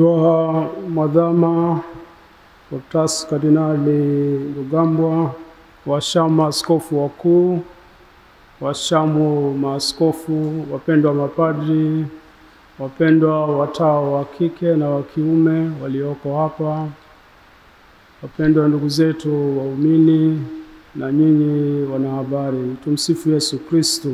Dua Mwadhama Protas Kardinali Rugambwa, washamu askofu wakuu, washamu maaskofu, wapendwa mapadri, wapendwa watawa wa kike na wa kiume walioko hapa, wapendwa ndugu zetu waumini na nyinyi wanahabari. Tumsifu Yesu Kristo.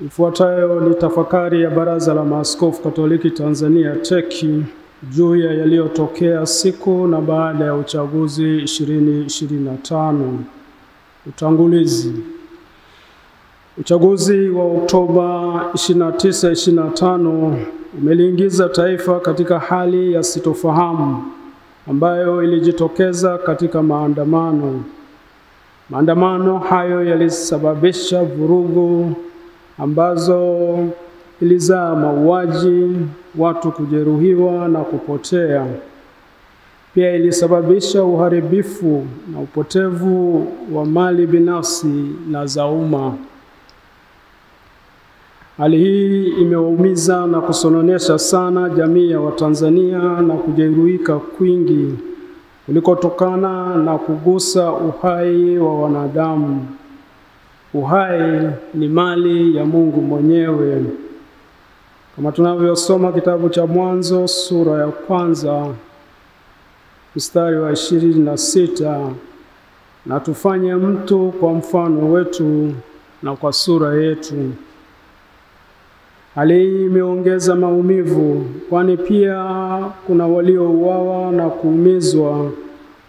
Ifuatayo ni tafakari ya Baraza la Maaskofu Katoliki Tanzania TEC juu ya yaliyotokea siku na baada ya uchaguzi 2025. Utangulizi. Uchaguzi wa Oktoba 29-25 umeliingiza taifa katika hali ya sitofahamu ambayo ilijitokeza katika maandamano. Maandamano hayo yalisababisha vurugu ambazo ilizaa mauaji, watu kujeruhiwa na kupotea. Pia ilisababisha uharibifu na upotevu wa mali binafsi na za umma. Hali hii imewaumiza na kusononesha sana jamii ya Watanzania na kujeruhika kwingi kulikotokana na kugusa uhai wa wanadamu. Uhai ni mali ya Mungu mwenyewe. Kama tunavyosoma kitabu cha Mwanzo sura ya 1 mstari wa 26, na tufanye mtu kwa mfano wetu na kwa sura yetu. Hali hii imeongeza maumivu, kwani pia kuna waliouawa na kuumizwa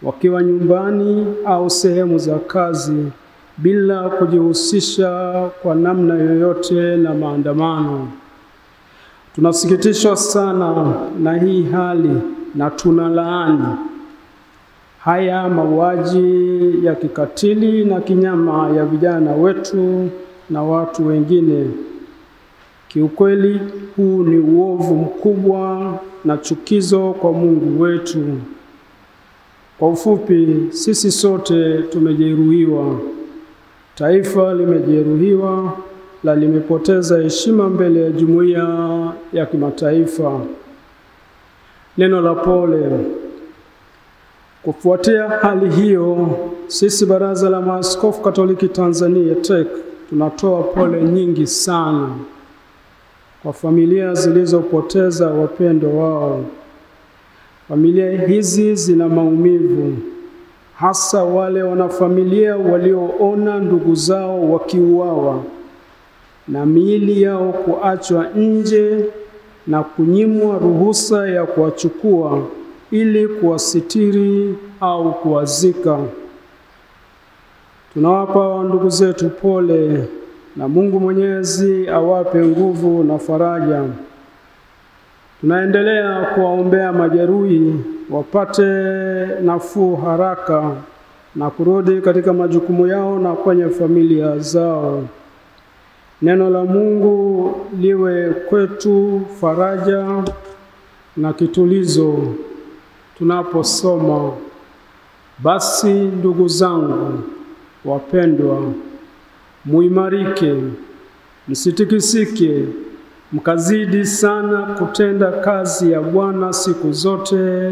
wakiwa nyumbani au sehemu za kazi bila kujihusisha kwa namna yoyote na maandamano. Tunasikitishwa sana na hii hali na tunalaani haya mauaji ya kikatili na kinyama ya vijana wetu na watu wengine. Kiukweli huu ni uovu mkubwa na chukizo kwa Mungu wetu. Kwa ufupi, sisi sote tumejeruhiwa. Taifa limejeruhiwa na limepoteza heshima mbele ya jumuiya ya kimataifa. Neno la pole. Kufuatia hali hiyo, sisi Baraza la Maaskofu Katoliki Tanzania TEC tunatoa pole nyingi sana kwa familia zilizopoteza wapendwa wao. Familia hizi zina maumivu, hasa wale wanafamilia walioona ndugu zao wakiuawa na miili yao kuachwa nje na kunyimwa ruhusa ya kuwachukua ili kuwasitiri au kuwazika. Tunawapa ndugu zetu pole na Mungu Mwenyezi awape nguvu na faraja. Tunaendelea kuwaombea majeruhi wapate nafuu haraka na kurudi katika majukumu yao na kwenye familia zao. Neno la Mungu liwe kwetu faraja na kitulizo tunaposoma. Basi ndugu zangu wapendwa, muimarike, msitikisike, mkazidi sana kutenda kazi ya Bwana siku zote,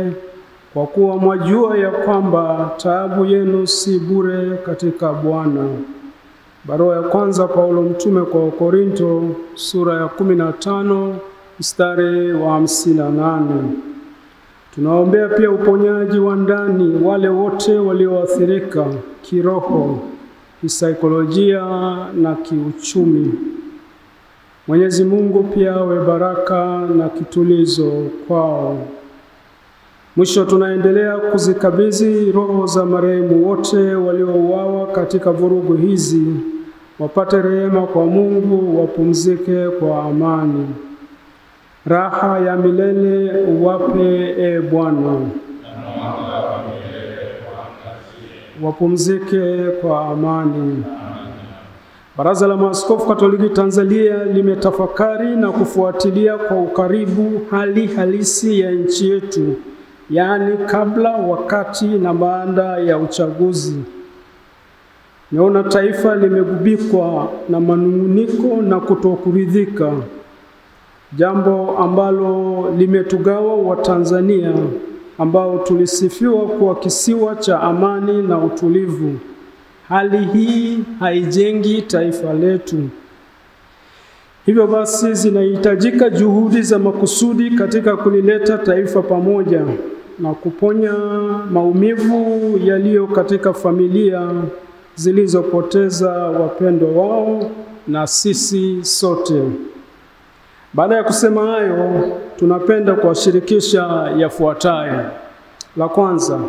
kwa kuwa mwajua ya kwamba taabu yenu si bure katika Bwana. Barua ya kwanza Paulo mtume kwa Korinto sura ya 15 mstari wa 58. Tunaombea pia uponyaji wa ndani wale wote walioathirika kiroho, kisaikolojia na kiuchumi. Mwenyezi Mungu pia awe baraka na kitulizo kwao. Mwisho, tunaendelea kuzikabidhi roho za marehemu wote waliouawa katika vurugu hizi, wapate rehema kwa Mungu, wapumzike kwa amani. Raha ya milele uwape, e Bwana. Wapumzike kwa amani. Baraza la Maaskofu Katoliki Tanzania limetafakari na kufuatilia kwa ukaribu hali halisi ya nchi yetu, yaani kabla, wakati na baada ya uchaguzi. Naona taifa limegubikwa na manunguniko na kutokuridhika. jambo ambalo limetugawa Watanzania ambao tulisifiwa kuwa kisiwa cha amani na utulivu. Hali hii haijengi taifa letu. Hivyo basi zinahitajika juhudi za makusudi katika kulileta taifa pamoja na kuponya maumivu yaliyo katika familia zilizopoteza wapendwa wao na sisi sote. Baada ya kusema hayo, tunapenda kuwashirikisha yafuatayo. La kwanza,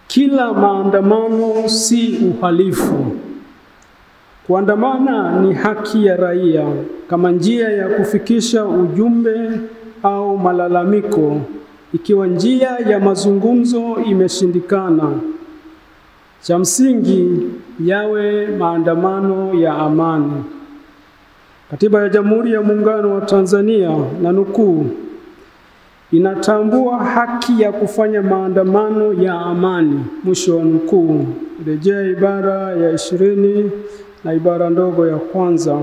kila maandamano si uhalifu. Kuandamana ni haki ya raia kama njia ya kufikisha ujumbe au malalamiko. Ikiwa njia ya mazungumzo imeshindikana, cha msingi yawe maandamano ya amani. Katiba ya Jamhuri ya Muungano wa Tanzania, na nukuu, inatambua haki ya kufanya maandamano ya amani, mwisho wa nukuu. Rejea ibara ya 20 na ibara ndogo ya kwanza.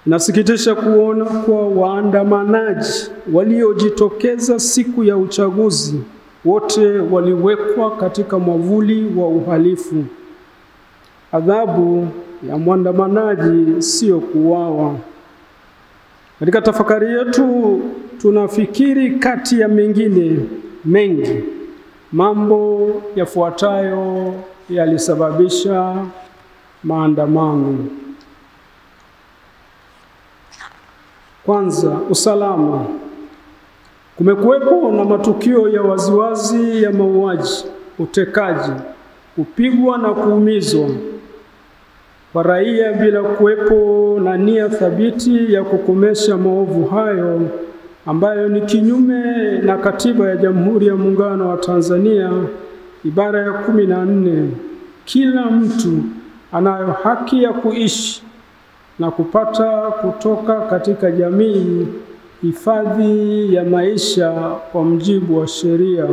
Inasikitisha kuona kuwa waandamanaji waliojitokeza siku ya uchaguzi wote waliwekwa katika mwavuli wa uhalifu. Adhabu ya mwandamanaji sio kuuawa. Katika tafakari yetu tunafikiri kati ya mengine mengi, mambo yafuatayo yalisababisha maandamano. Kwanza, usalama. Kumekuwepo na matukio ya waziwazi ya mauaji, utekaji, kupigwa na kuumizwa kwa raia bila kuwepo na nia thabiti ya kukomesha maovu hayo, ambayo ni kinyume na Katiba ya Jamhuri ya Muungano wa Tanzania ibara ya 14. Kila mtu anayo haki ya kuishi na kupata kutoka katika jamii hifadhi ya maisha kwa mujibu wa sheria.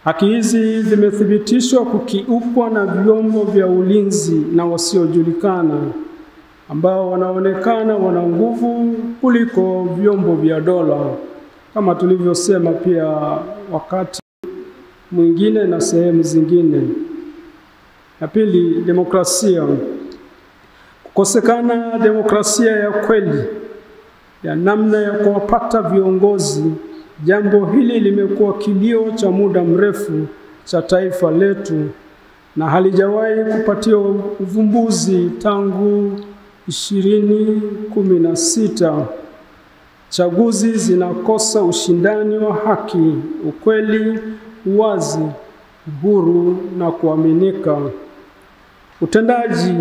Haki hizi zimethibitishwa kukiukwa na vyombo vya ulinzi na wasiojulikana ambao wanaonekana wana nguvu kuliko vyombo vya dola, kama tulivyosema pia wakati mwingine na sehemu zingine. Ya pili, demokrasia. Kukosekana demokrasia ya kweli ya namna ya kuwapata viongozi. Jambo hili limekuwa kilio cha muda mrefu cha taifa letu na halijawahi kupatiwa uvumbuzi tangu 2016. Chaguzi zinakosa ushindani wa haki, ukweli, uwazi, uhuru na kuaminika. Utendaji.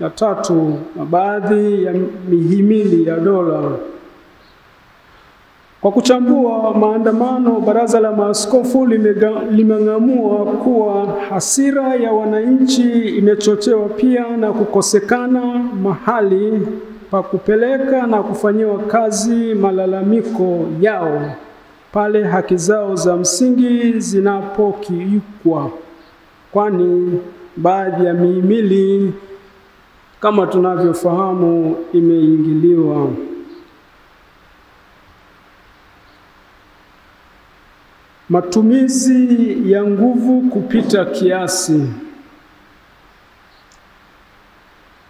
Ya tatu, na baadhi ya mihimili ya dola. Kwa kuchambua maandamano, Baraza la Maaskofu limeng'amua kuwa hasira ya wananchi imechochewa pia na kukosekana mahali pa kupeleka na kufanyiwa kazi malalamiko yao pale haki zao za msingi zinapokiukwa, kwani baadhi ya mihimili kama tunavyofahamu imeingiliwa. Matumizi ya nguvu kupita kiasi.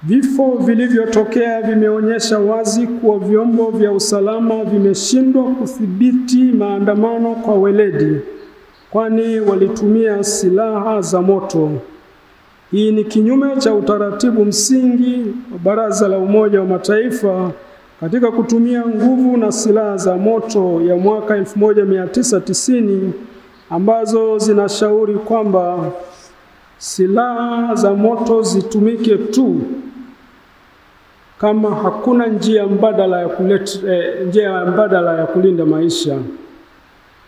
Vifo vilivyotokea vimeonyesha wazi kuwa vyombo vya usalama vimeshindwa kudhibiti maandamano kwa weledi, kwani walitumia silaha za moto. Hii ni kinyume cha utaratibu msingi wa Baraza la Umoja wa Mataifa katika kutumia nguvu na silaha za moto ya mwaka 1990 ambazo zinashauri kwamba silaha za moto zitumike tu kama hakuna njia mbadala ya kulinda maisha.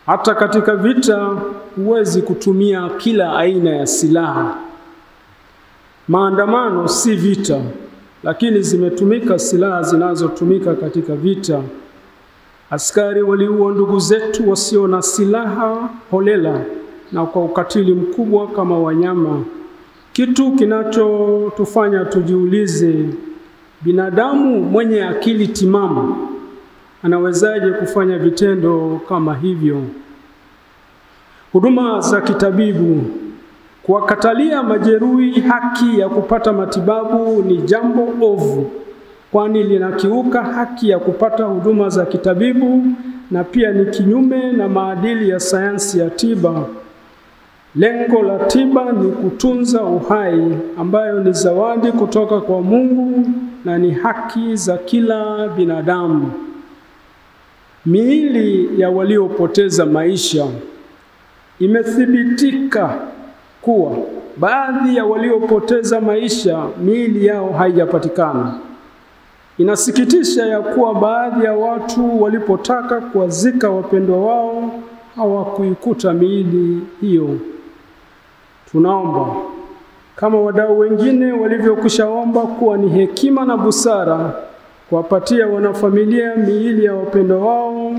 Hata katika vita huwezi kutumia kila aina ya silaha. Maandamano si vita, lakini zimetumika silaha zinazotumika katika vita. Askari waliua ndugu zetu wasio na silaha holela na kwa ukatili mkubwa kama wanyama. Kitu kinachotufanya tujiulize, Binadamu mwenye akili timamu anawezaje kufanya vitendo kama hivyo? Huduma za kitabibu. Kuwakatalia majeruhi haki ya kupata matibabu ni jambo ovu, kwani linakiuka haki ya kupata huduma za kitabibu na pia ni kinyume na maadili ya sayansi ya tiba. Lengo la tiba ni kutunza uhai, ambayo ni zawadi kutoka kwa Mungu na ni haki za kila binadamu. Miili ya waliopoteza maisha. Imethibitika kuwa baadhi ya waliopoteza maisha miili yao haijapatikana. Inasikitisha ya kuwa baadhi ya watu walipotaka kuwazika wapendwa wao hawakuikuta miili hiyo. Tunaomba kama wadau wengine walivyokwishaomba kuwa ni hekima na busara kuwapatia wanafamilia miili ya wapendwa wao,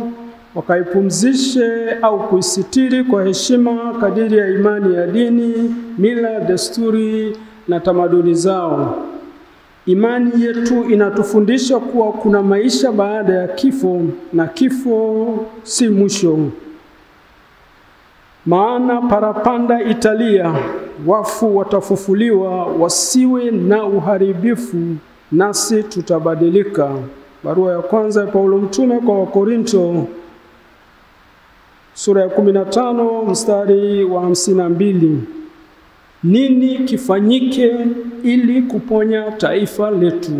wakaipumzishe au kuisitiri kwa heshima kadiri ya imani ya dini, mila, desturi na tamaduni zao. Imani yetu inatufundisha kuwa kuna maisha baada ya kifo na kifo si mwisho. Maana parapanda italia, wafu watafufuliwa, wasiwe na uharibifu, nasi tutabadilika. Barua ya kwanza ya Paulo mtume kwa Wakorinto, sura ya 15 mstari wa 52. Nini kifanyike ili kuponya taifa letu?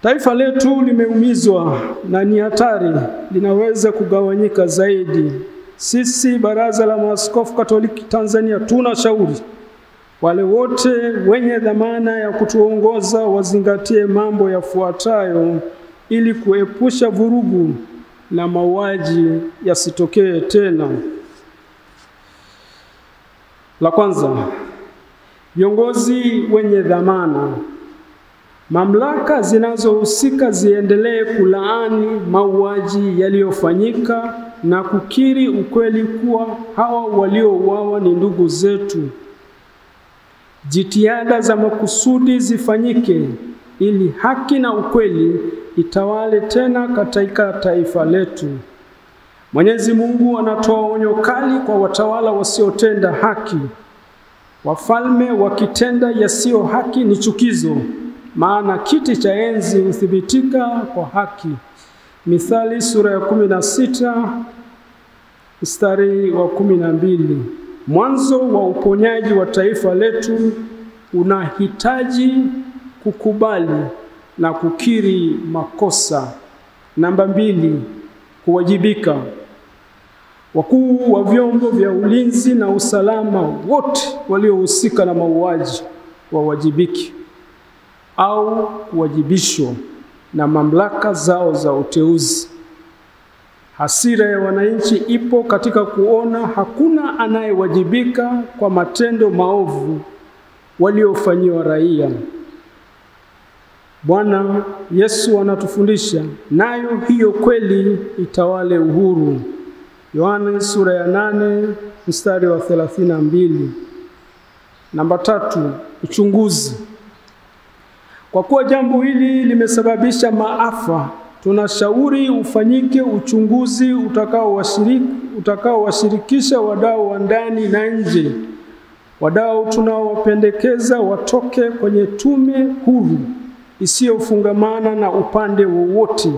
Taifa letu limeumizwa na ni hatari, linaweza kugawanyika zaidi. Sisi Baraza la Maaskofu Katoliki Tanzania tunashauri wale wote wenye dhamana ya kutuongoza wazingatie mambo yafuatayo ili kuepusha vurugu na mauaji yasitokee tena. La kwanza, viongozi wenye dhamana. Mamlaka zinazohusika ziendelee kulaani mauaji yaliyofanyika na kukiri ukweli kuwa hawa waliouawa ni ndugu zetu. Jitihada za makusudi zifanyike ili haki na ukweli itawale tena katika taifa letu. Mwenyezi Mungu anatoa onyo kali kwa watawala wasiotenda haki. Wafalme wakitenda yasiyo haki ni chukizo, maana kiti cha enzi huthibitika kwa haki. Mithali sura ya 16 mstari wa 12. Mwanzo wa uponyaji wa taifa letu unahitaji kukubali na kukiri makosa. Namba 2, kuwajibika. Wakuu wa vyombo vya ulinzi na usalama wote waliohusika na mauaji wawajibiki au kuwajibishwa na mamlaka zao za uteuzi. Hasira ya wananchi ipo katika kuona hakuna anayewajibika kwa matendo maovu waliofanyiwa raia. Bwana Yesu anatufundisha, nayo hiyo kweli itawale uhuru. Yohana sura ya 8 mstari wa 32. Namba 3, uchunguzi. Kwa kuwa jambo hili limesababisha maafa, tunashauri ufanyike uchunguzi utakaowashirikisha wadau wa ndani na nje. Wadau tunaowapendekeza watoke kwenye tume huru isiyofungamana na upande wowote,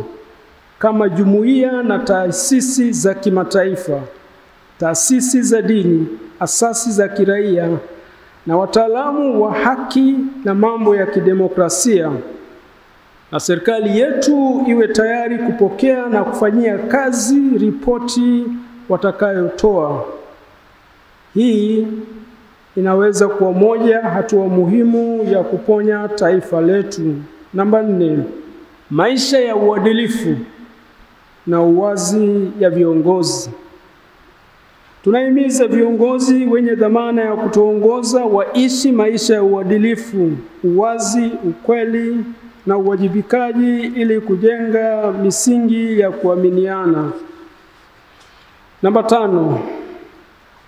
kama jumuiya na taasisi za kimataifa, taasisi za dini, asasi za kiraia na wataalamu wa haki na mambo ya kidemokrasia. Na serikali yetu iwe tayari kupokea na kufanyia kazi ripoti watakayotoa. Hii inaweza kuwa moja hatua muhimu ya kuponya taifa letu. Namba 4, maisha ya uadilifu na uwazi ya viongozi. Tunahimiza viongozi wenye dhamana ya kutuongoza waishi maisha ya uadilifu, uwazi, ukweli na uwajibikaji ili kujenga misingi ya kuaminiana. Namba 5,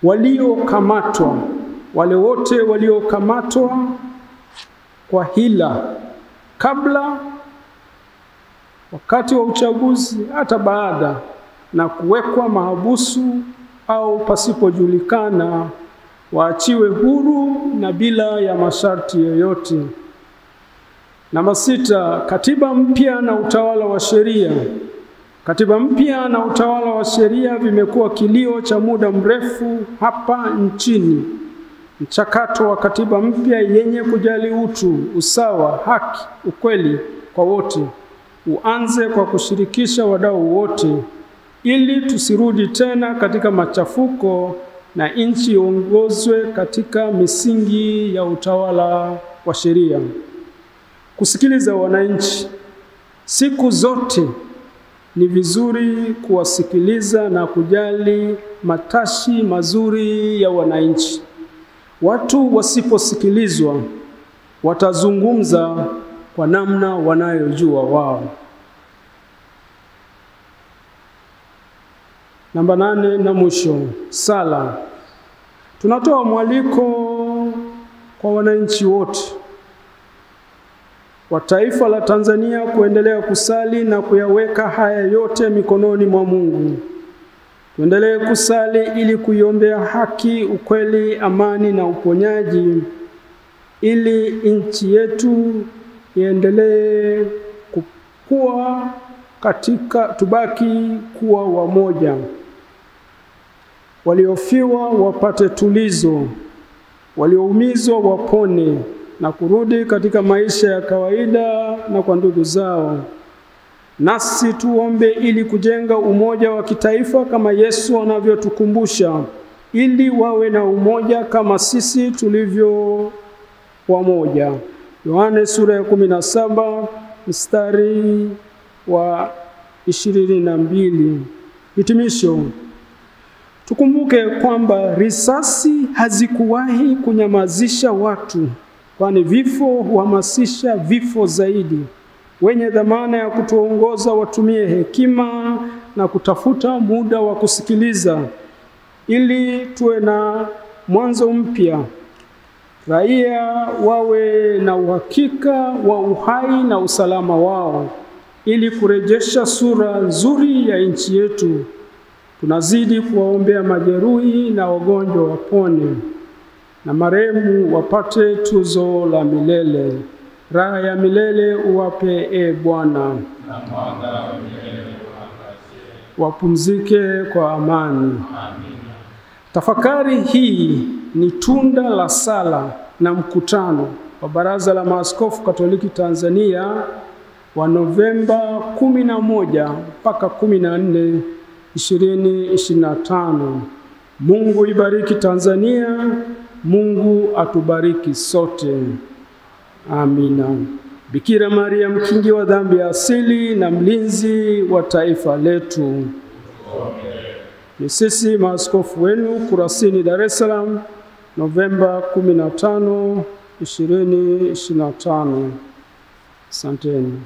waliokamatwa. Wale wote waliokamatwa kwa hila, kabla, wakati wa uchaguzi, hata baada, na kuwekwa mahabusu au pasipojulikana, waachiwe huru na bila ya masharti yoyote. Namba 6, katiba mpya na utawala wa sheria. Katiba mpya na utawala wa sheria vimekuwa kilio cha muda mrefu hapa nchini. Mchakato wa katiba mpya yenye kujali utu, usawa, haki, ukweli kwa wote uanze kwa kushirikisha wadau wote, ili tusirudi tena katika machafuko na nchi iongozwe katika misingi ya utawala wa sheria. Kusikiliza wananchi. Siku zote ni vizuri kuwasikiliza na kujali matashi mazuri ya wananchi. Watu wasiposikilizwa watazungumza kwa namna wanayojua wao. Namba 8 na mwisho, sala. Tunatoa mwaliko kwa wananchi wote wa taifa la Tanzania kuendelea kusali na kuyaweka haya yote mikononi mwa Mungu. Tuendelee kusali ili kuiombea haki, ukweli, amani na uponyaji, ili nchi yetu iendelee kukua tubaki kuwa wamoja. Waliofiwa wapate tulizo, walioumizwa wapone na kurudi katika maisha ya kawaida na kwa ndugu zao. Nasi tuombe ili kujenga umoja wa kitaifa kama Yesu anavyotukumbusha, ili wawe na umoja kama sisi tulivyo wamoja. Yohane sura ya 17 mstari wa 22. Hitimisho. Tukumbuke kwamba risasi hazikuwahi kunyamazisha watu, kwani vifo huhamasisha vifo zaidi. Wenye dhamana ya kutuongoza watumie hekima na kutafuta muda wa kusikiliza, ili tuwe na mwanzo mpya. Raia wawe na uhakika wa uhai na usalama wao, ili kurejesha sura nzuri ya nchi yetu. Tunazidi kuwaombea majeruhi na wagonjwa wapone, na marehemu wapate tuzo la milele. Raha ya milele uwape, Bwana, wapumzike kwa amani. Tafakari hii ni tunda la sala na mkutano wa Baraza la Maaskofu Katoliki Tanzania wa Novemba 11 mpaka 14, 2025. Mungu ibariki Tanzania, Mungu atubariki sote. Amina. Bikira Maria, mkingi wa dhambi ya asili na mlinzi wa taifa letu. Ni sisi maaskofu wenu Kurasini, Dar es Salaam, Novemba 15, 2025. Asanteni.